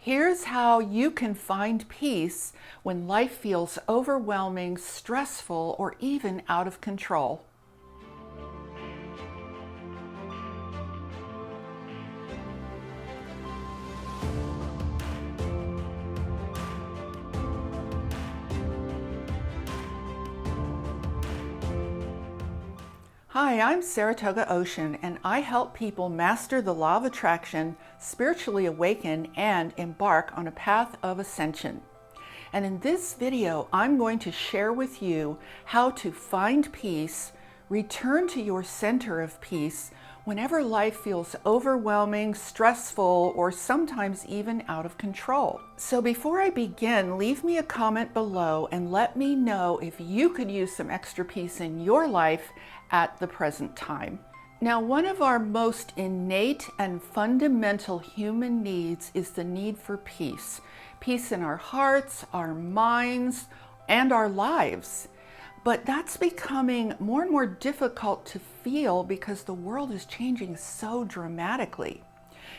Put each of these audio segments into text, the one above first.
Here's how you can find peace when life feels overwhelming, stressful, or even out of control. Hi, I'm Saratoga Ocean, and I help people master the law of attraction, spiritually awaken, and embark on a path of ascension. And in this video, I'm going to share with you how to find peace, return to your center of peace whenever life feels overwhelming, stressful, or sometimes even out of control. So before I begin, leave me a comment below and let me know if you could use some extra peace in your life at the present time. Now, one of our most innate and fundamental human needs is the need for peace. Peace in our hearts, our minds, and our lives. But that's becoming more and more difficult to feel because the world is changing so dramatically.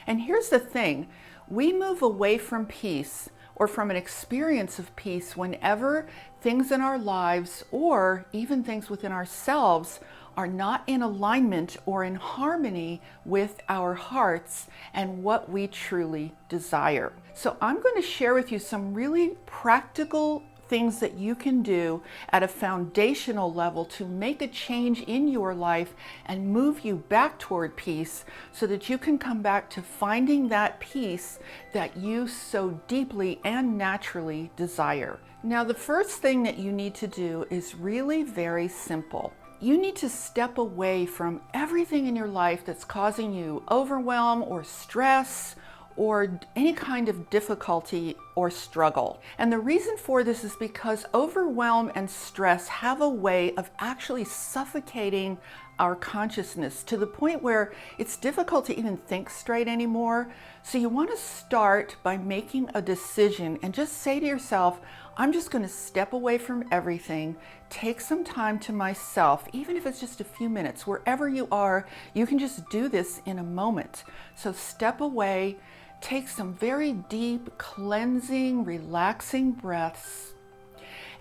And here's the thing, we move away from peace or from an experience of peace whenever things in our lives or even things within ourselves are not in alignment or in harmony with our hearts and what we truly desire. So I'm going to share with you some really practical things that you can do at a foundational level to make a change in your life and move you back toward peace so that you can come back to finding that peace that you so deeply and naturally desire. Now, the first thing that you need to do is really very simple. You need to step away from everything in your life that's causing you overwhelm or stress or any kind of difficulty or struggle. And the reason for this is because overwhelm and stress have a way of actually suffocating our consciousness to the point where it's difficult to even think straight anymore. So you want to start by making a decision and just say to yourself, I'm just going to step away from everything, take some time to myself, even if it's just a few minutes. Wherever you are, you can just do this in a moment. So step away, take some very deep, cleansing, relaxing breaths,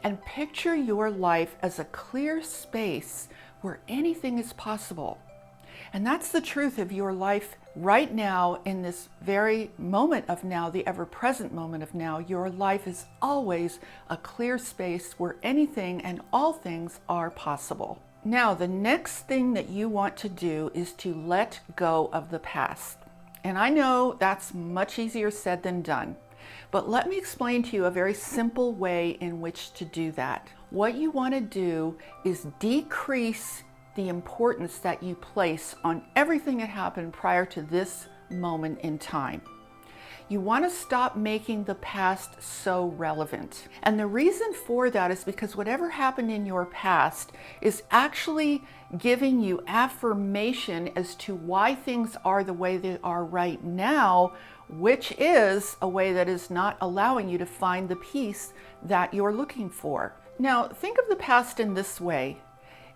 and picture your life as a clear space where anything is possible. And that's the truth of your life right now, in this very moment of now, the ever-present moment of now. Your life is always a clear space where anything and all things are possible. Now, the next thing that you want to do is to let go of the past. And I know that's much easier said than done, but let me explain to you a very simple way in which to do that. What you want to do is decrease the importance that you place on everything that happened prior to this moment in time. You want to stop making the past so relevant. And the reason for that is because whatever happened in your past is actually giving you affirmation as to why things are the way they are right now, which is a way that is not allowing you to find the peace that you're looking for. Now, think of the past in this way.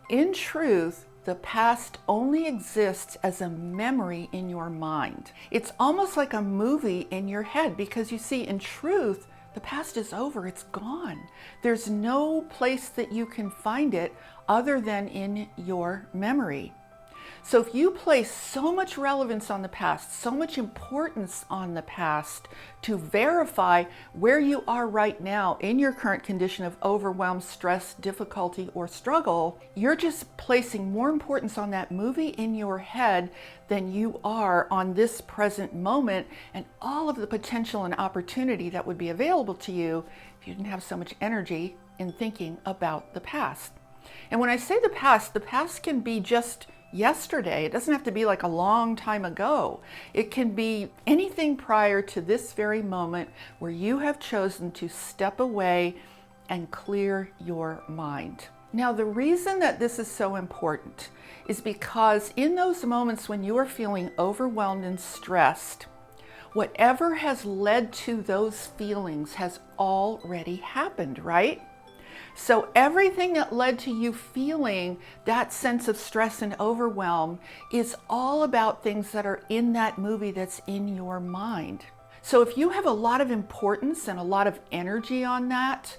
In truth, the past only exists as a memory in your mind. It's almost like a movie in your head because you see, in truth, the past is over, it's gone. There's no place that you can find it other than in your memory. So if you place so much relevance on the past, so much importance on the past to verify where you are right now in your current condition of overwhelm, stress, difficulty, or struggle, you're just placing more importance on that movie in your head than you are on this present moment and all of the potential and opportunity that would be available to you if you didn't have so much energy in thinking about the past. And when I say the past can be just yesterday. It doesn't have to be like a long time ago. It can be anything prior to this very moment where you have chosen to step away and clear your mind. Now, the reason that this is so important is because in those moments when you are feeling overwhelmed and stressed, whatever has led to those feelings has already happened, right? So everything that led to you feeling that sense of stress and overwhelm is all about things that are in that movie that's in your mind. So if you have a lot of importance and a lot of energy on that,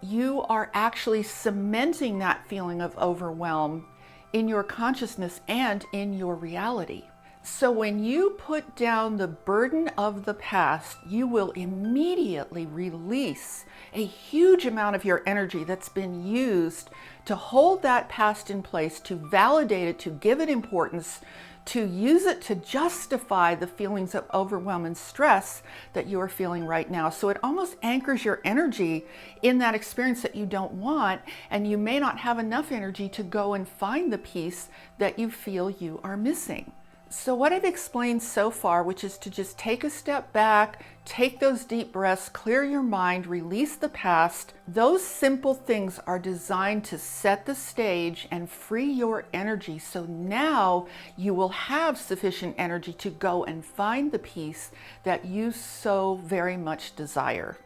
you are actually cementing that feeling of overwhelm in your consciousness and in your reality. So when you put down the burden of the past, you will immediately release a huge amount of your energy that's been used to hold that past in place, to validate it, to give it importance, to use it to justify the feelings of overwhelm and stress that you are feeling right now. So it almost anchors your energy in that experience that you don't want, and you may not have enough energy to go and find the peace that you feel you are missing. So what I've explained so far, which is to just take a step back, take those deep breaths, clear your mind, release the past, those simple things are designed to set the stage and free your energy. So now you will have sufficient energy to go and find the peace that you so very much desire.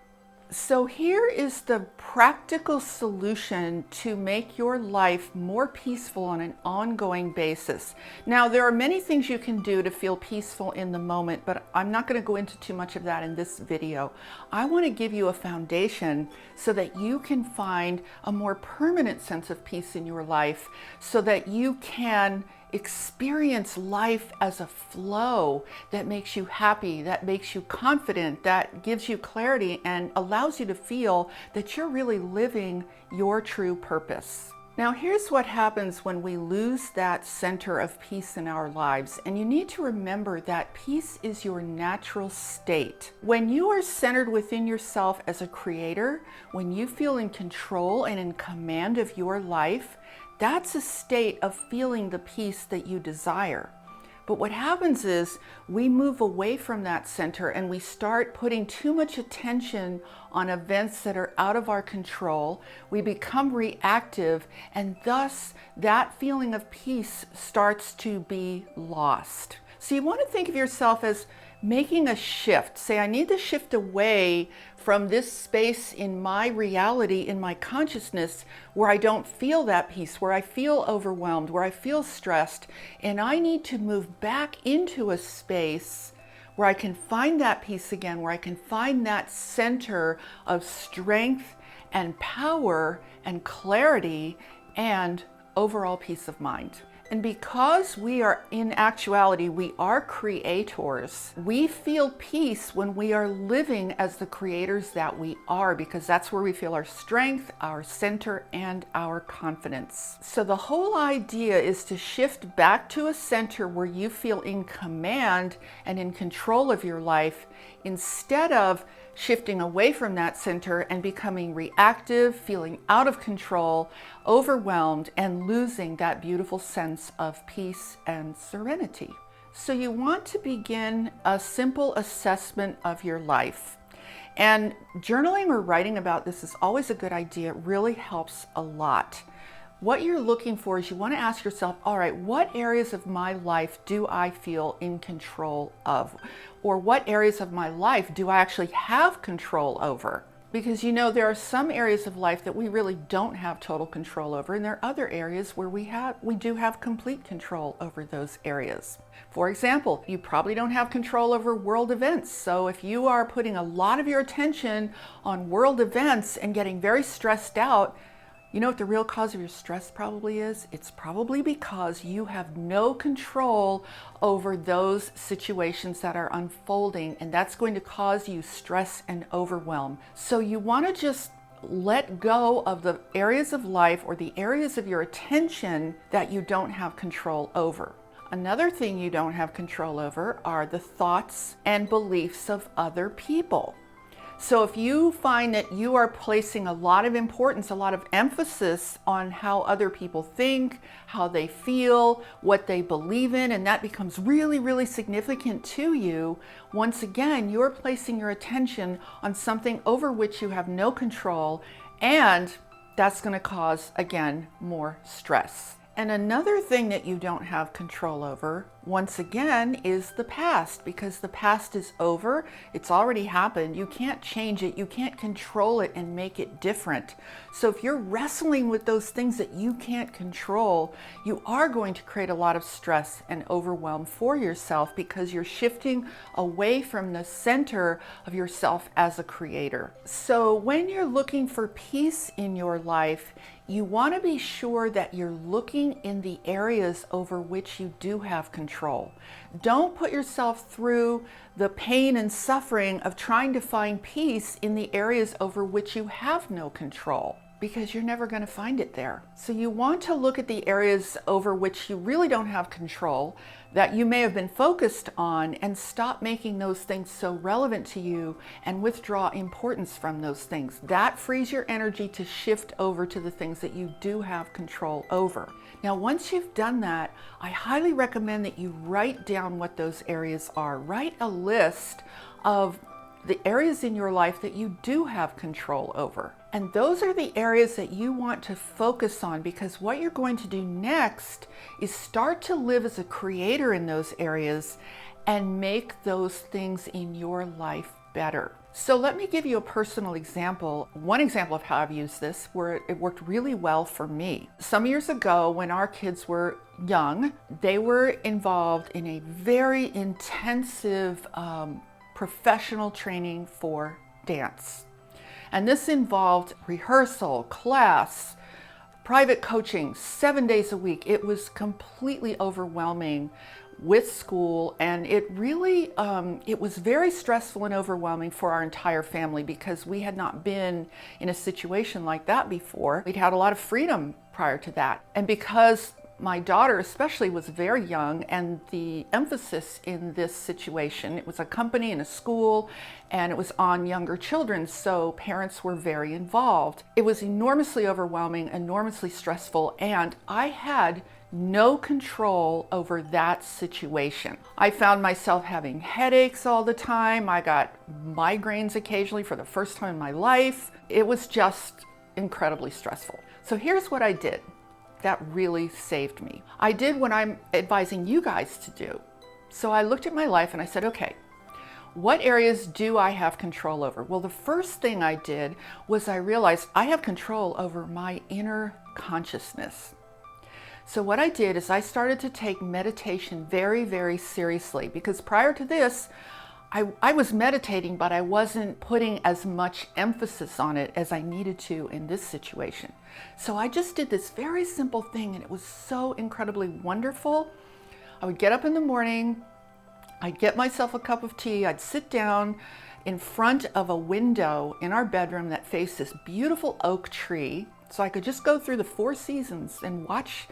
So here is the practical solution to make your life more peaceful on an ongoing basis. Now, there are many things you can do to feel peaceful in the moment, but I'm not going to go into too much of that in this video. I want to give you a foundation so that you can find a more permanent sense of peace in your life, so that you can experience life as a flow that makes you happy, that makes you confident, that gives you clarity and allows you to feel that you're really living your true purpose. Now, here's what happens when we lose that center of peace in our lives. And you need to remember that peace is your natural state. When you are centered within yourself as a creator, when you feel in control and in command of your life, that's a state of feeling the peace that you desire. But what happens is we move away from that center and we start putting too much attention on events that are out of our control. We become reactive, and thus that feeling of peace starts to be lost. So you want to think of yourself as making a shift. Say, I need to shift away from this space in my reality, in my consciousness, where I don't feel that peace, where I feel overwhelmed, where I feel stressed, and I need to move back into a space where I can find that peace again, where I can find that center of strength and power and clarity and overall peace of mind. And because we are, in actuality, we are creators, we feel peace when we are living as the creators that we are, because that's where we feel our strength, our center, and our confidence. So the whole idea is to shift back to a center where you feel in command and in control of your life, instead of shifting away from that center and becoming reactive, feeling out of control, overwhelmed, and losing that beautiful sense of peace and serenity. So you want to begin a simple assessment of your life. And journaling or writing about this is always a good idea. It really helps a lot. What you're looking for is you want to ask yourself, all right, what areas of my life do I feel in control of? Or what areas of my life do I actually have control over? Because there are some areas of life that we really don't have total control over, and there are other areas where we do have complete control over those areas. For example, you probably don't have control over world events. So if you are putting a lot of your attention on world events and getting very stressed out, you know what the real cause of your stress probably is? It's probably because you have no control over those situations that are unfolding, and that's going to cause you stress and overwhelm. So you want to just let go of the areas of life or the areas of your attention that you don't have control over. Another thing you don't have control over are the thoughts and beliefs of other people. So if you find that you are placing a lot of importance, a lot of emphasis on how other people think, how they feel, what they believe in, and that becomes really, really significant to you, once again, you're placing your attention on something over which you have no control, and that's going to cause, again, more stress. And another thing that you don't have control over, once again, is the past, because the past is over. It's already happened. You can't change it. You can't control it and make it different. So if you're wrestling with those things that you can't control, you are going to create a lot of stress and overwhelm for yourself, because you're shifting away from the center of yourself as a creator. So when you're looking for peace in your life, you want to be sure that you're looking in the areas over which you do have control. Don't put yourself through the pain and suffering of trying to find peace in the areas over which you have no control, because you're never going to find it there. So you want to look at the areas over which you really don't have control, that you may have been focused on, and stop making those things so relevant to you and withdraw importance from those things. That frees your energy to shift over to the things that you do have control over. Now, once you've done that, I highly recommend that you write down what those areas are. Write a list of the areas in your life that you do have control over. And those are the areas that you want to focus on, because what you're going to do next is start to live as a creator in those areas and make those things in your life better. So let me give you a personal example. One example of how I've used this where it worked really well for me. Some years ago, when our kids were young, they were involved in a very intensive professional training for dance. And this involved rehearsal, class, private coaching, 7 days a week. It was completely overwhelming with school, and it really, it was very stressful and overwhelming for our entire family, because we had not been in a situation like that before. We'd had a lot of freedom prior to that. And because my daughter especially was very young, and the emphasis in this situation, it was a company and a school, and it was on younger children, so parents were very involved. It was enormously overwhelming, enormously stressful, and I had no control over that situation. I found myself having headaches all the time. I got migraines occasionally for the first time in my life. It was just incredibly stressful. So here's what I did that really saved me. I did what I'm advising you guys to do. So I looked at my life and I said, okay, what areas do I have control over? Well, the first thing I did was I realized I have control over my inner consciousness. So what I did is I started to take meditation very, very seriously, because prior to this, I was meditating, but I wasn't putting as much emphasis on it as I needed to in this situation. So I just did this very simple thing, and it was so incredibly wonderful. I would get up in the morning, I'd get myself a cup of tea, I'd sit down in front of a window in our bedroom that faced this beautiful oak tree, so I could just go through the 4 seasons and watch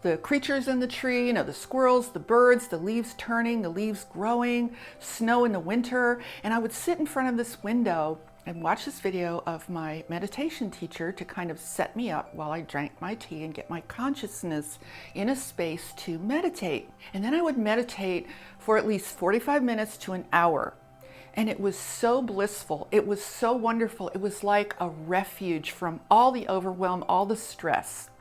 the creatures in the tree, you know, the squirrels, the birds, the leaves turning, the leaves growing, snow in the winter. And I would sit in front of this window and watch this video of my meditation teacher to kind of set me up while I drank my tea and get my consciousness in a space to meditate. And then I would meditate for at least 45 minutes to an hour. And it was so blissful. It was so wonderful. It was like a refuge from all the overwhelm, all the stress.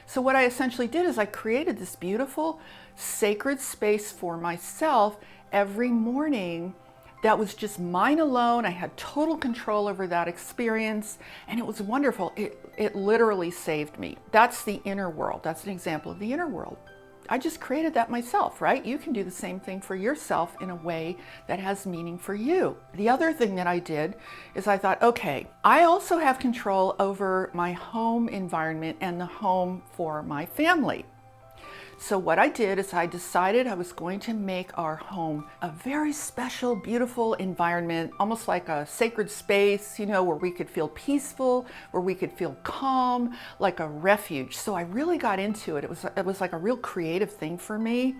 So what I essentially did is I created this beautiful sacred space for myself every morning that was just mine alone. I had total control over that experience, and it was wonderful. It literally saved me. That's the inner world. That's an example of the inner world. I just created that myself, right? You can do the same thing for yourself in a way that has meaning for you. The other thing that I did is I thought, okay, I also have control over my home environment and the home for my family. So what I did is I decided I was going to make our home a very special, beautiful environment, almost like a sacred space, you know, where we could feel peaceful, where we could feel calm, like a refuge. So I really got into it. It was like a real creative thing for me.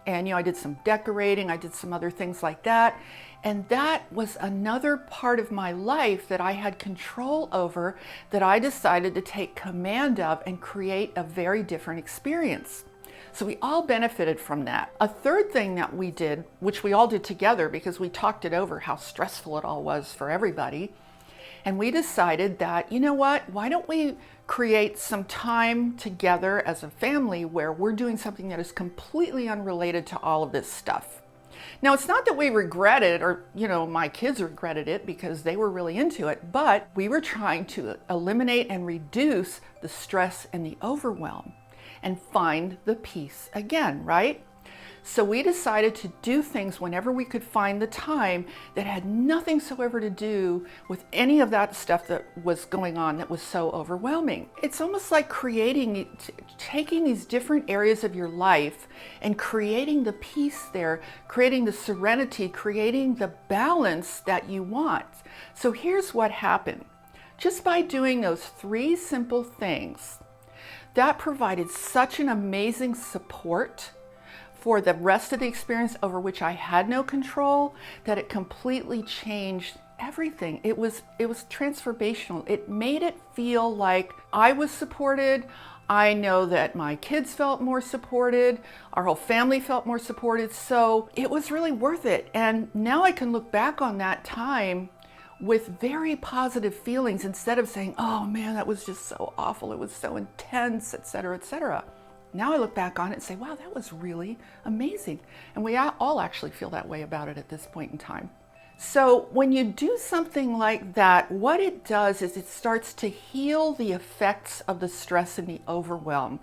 And, you know, I did some decorating, I did some other things like that. And that was another part of my life that I had control over, that I decided to take command of and create a very different experience. So we all benefited from that. A third thing that we did, which we all did together because we talked it over how stressful it all was for everybody, And we decided that, you know what, why don't we create some time together as a family where we're doing something that is completely unrelated to all of this stuff. Now, it's not that we regret it, or, my kids regretted it because they were really into it, but we were trying to eliminate and reduce the stress and the overwhelm and find the peace again, right? So we decided to do things whenever we could find the time that had nothing soever to do with any of that stuff that was going on that was so overwhelming. It's almost like taking these different areas of your life and creating the peace there, creating the serenity, creating the balance that you want. So here's what happened. Just by doing those 3 simple things, that provided such an amazing support for the rest of the experience over which I had no control, that it completely changed everything. It was transformational. It made it feel like I was supported. I know that my kids felt more supported. Our whole family felt more supported. So it was really worth it. And now I can look back on that time with very positive feelings instead of saying, oh man, that was just so awful. It was so intense, etc., etc. Now I look back on it and say, wow, that was really amazing. And we all actually feel that way about it at this point in time. So when you do something like that, what it does is it starts to heal the effects of the stress and the overwhelm.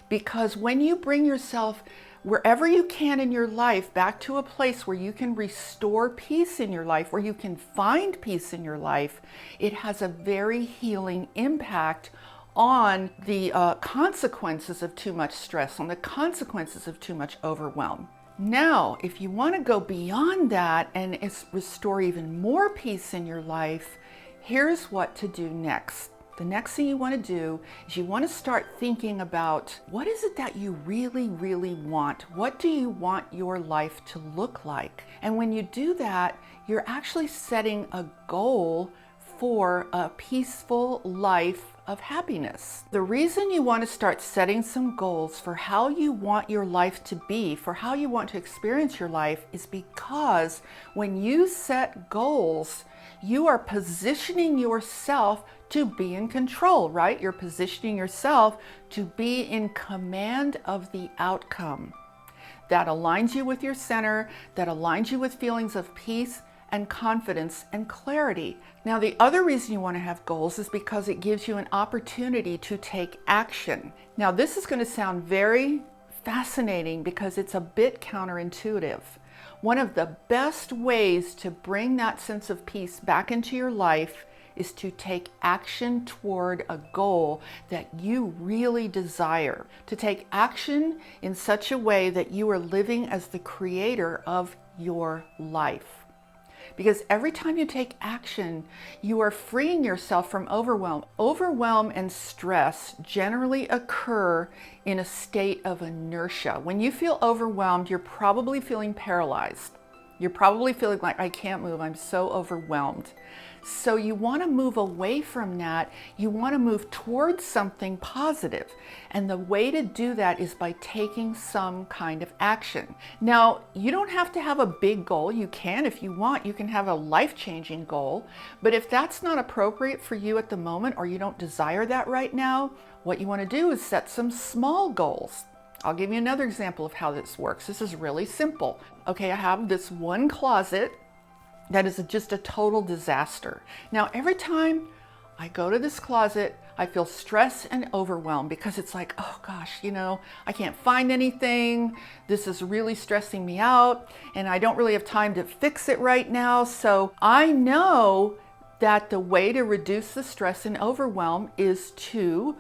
Because when you bring yourself wherever you can in your life back to a place where you can restore peace in your life, where you can find peace in your life, it has a very healing impact on the consequences of too much stress, on the consequences of too much overwhelm. Now, if you want to go beyond that and restore even more peace in your life, here's what to do next. The next thing you want to do is you want to start thinking about, what is it that you really, really want? What do you want your life to look like? And when you do that, you're actually setting a goal for a peaceful life of happiness. The reason you want to start setting some goals for how you want your life to be, for how you want to experience your life, is because when you set goals, you are positioning yourself to be in control, right? You're positioning yourself to be in command of the outcome. That aligns you with your center, that aligns you with feelings of peace and confidence and clarity. Now, the other reason you want to have goals is because it gives you an opportunity to take action. Now, this is going to sound very fascinating because it's a bit counterintuitive. One of the best ways to bring that sense of peace back into your life is to take action toward a goal that you really desire. To take action in such a way that you are living as the creator of your life. Because every time you take action, you are freeing yourself from overwhelm. Overwhelm and stress generally occur in a state of inertia. When you feel overwhelmed, you're probably feeling paralyzed. You're probably feeling like, I can't move, I'm so overwhelmed. So you want to move away from that. You want to move towards something positive. And the way to do that is by taking some kind of action. Now, you don't have to have a big goal. You can, if you want, you can have a life-changing goal. But if that's not appropriate for you at the moment, or you don't desire that right now, what you want to do is set some small goals. I'll give you another example of how this works. This is really simple. Okay, I have this one closet that is just a total disaster. Now, every time I go to this closet, I feel stressed and overwhelmed because it's like, oh gosh, I can't find anything. This is really stressing me out and I don't really have time to fix it right now. So I know that the way to reduce the stress and overwhelm is to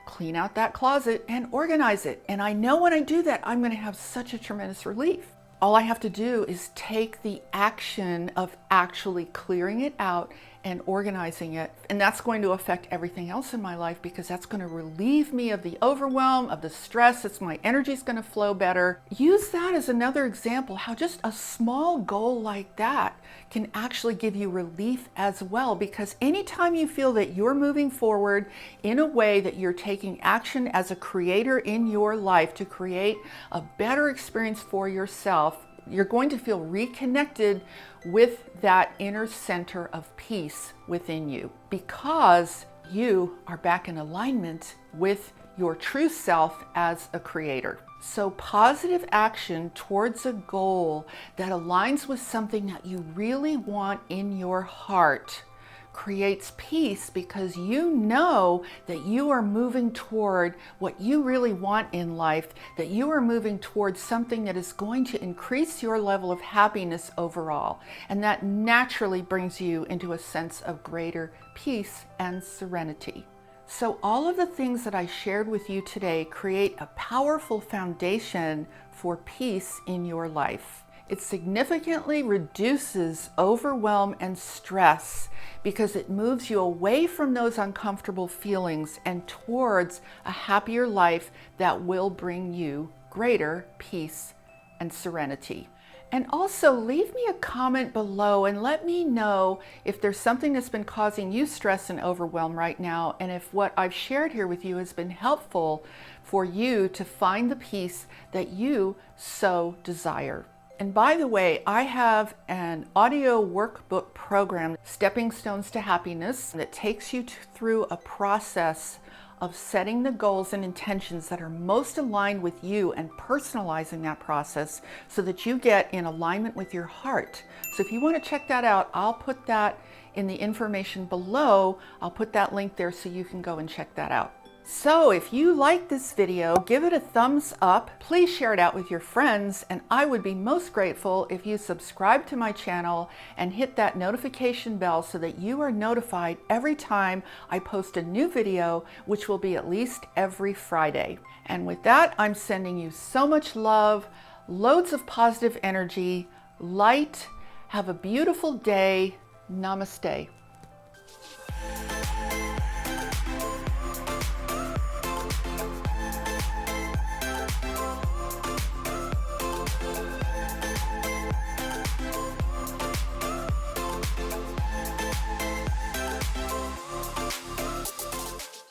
clean out that closet and organize it. And I know when I do that, I'm going to have such a tremendous relief. All I have to do is take the action of actually clearing it out and organizing it. And that's going to affect everything else in my life because that's going to relieve me of the overwhelm, of the stress. My energy is going to flow better. Use that as another example, how just a small goal like that can actually give you relief as well. Because anytime you feel that you're moving forward in a way that you're taking action as a creator in your life to create a better experience for yourself, you're going to feel reconnected with that inner center of peace within you, because you are back in alignment with your true self as a creator. So positive action towards a goal that aligns with something that you really want in your heart creates peace, because you know that you are moving toward what you really want in life, that you are moving towards something that is going to increase your level of happiness overall. And that naturally brings you into a sense of greater peace and serenity. So all of the things that I shared with you today create a powerful foundation for peace in your life. It significantly reduces overwhelm and stress because it moves you away from those uncomfortable feelings and towards a happier life that will bring you greater peace and serenity. And also leave me a comment below and let me know if there's something that's been causing you stress and overwhelm right now, and if what I've shared here with you has been helpful for you to find the peace that you so desire. And by the way, I have an audio workbook program, Stepping Stones to Happiness, that takes you through a process of setting the goals and intentions that are most aligned with you and personalizing that process so that you get in alignment with your heart. So if you want to check that out, I'll put that in the information below. I'll put that link there so you can go and check that out. So if you like this video, give it a thumbs up. Please share it out with your friends, and I would be most grateful if you subscribe to my channel and hit that notification bell so that you are notified every time I post a new video, which will be at least every Friday. And with that, I'm sending you so much love, loads of positive energy, light. Have a beautiful day. Namaste.